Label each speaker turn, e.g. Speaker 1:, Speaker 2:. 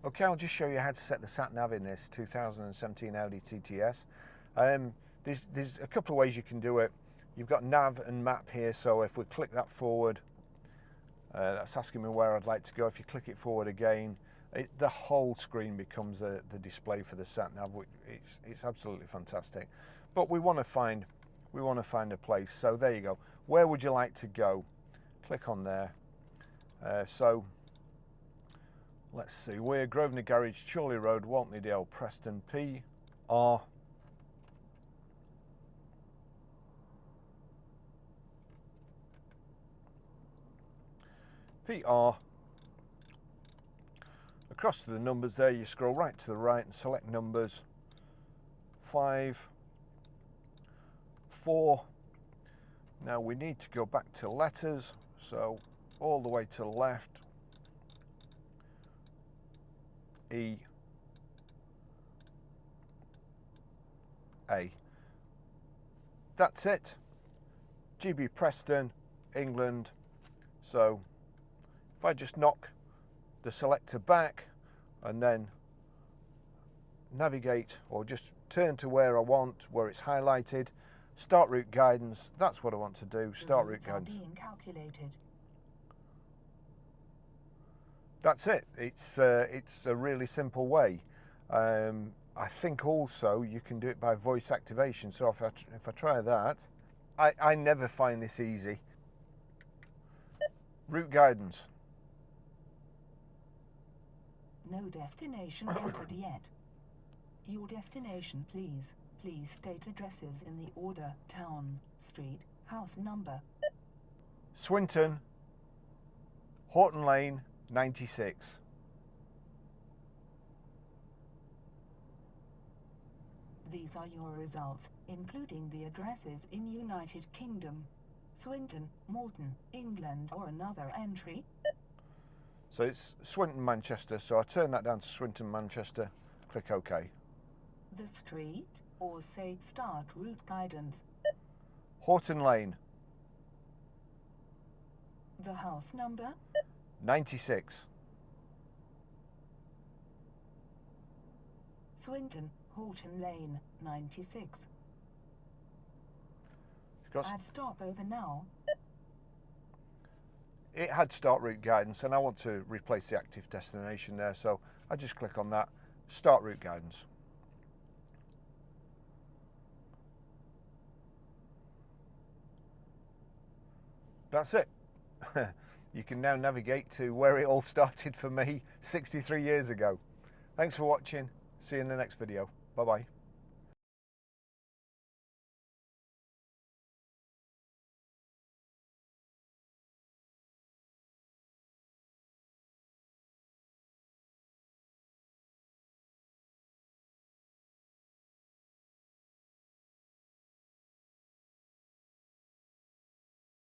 Speaker 1: Okay, I'll just show you how to set the sat nav in this 2017 Audi TTS. There's a couple of ways you can do it. You've got nav and map here, so if we click that forward, that's asking me where I'd like to go. If you click it forward again, the whole screen becomes the display for the sat nav. It's absolutely fantastic. But we want to find a place. So there you go. Where would you like to go? Click on there. So let's see. We're Grosvenor Garage, Chorley Road, Waltleydale, Preston, PR. Across to the numbers there, you scroll right to the right and select numbers 5, 4. Now we need to go back to letters, so all the way to the left, E, A. That's it. GB Preston, England. So if I just knock the selector back and then navigate or just turn to where I want, where it's highlighted, start route guidance, that's what I want to do, start route guidance.
Speaker 2: Being calculated.
Speaker 1: That's it. It's a really simple way. I think also you can do it by voice activation. So if I try that, I never find this easy. Route guidance.
Speaker 2: No destination entered yet. Your destination, please. Please state addresses in the order: town, street, house number.
Speaker 1: Swinton, Horton Lane, 96.
Speaker 2: These are your results, including the addresses in United Kingdom. Swinton, Morton, England, or another entry.
Speaker 1: So it's Swinton, Manchester. So I turn that down to Swinton, Manchester. Click OK.
Speaker 2: The street, or say start route guidance.
Speaker 1: Horton Lane,
Speaker 2: The house number.
Speaker 1: 96.
Speaker 2: Swinton, Horton Lane, 96. Add stopover now.
Speaker 1: It had start route guidance and I want to replace the active destination there, so I just click on that, start route guidance. That's it. You can now navigate to where it all started for me 63 years ago. Thanks for watching. See you in the next video. Bye bye.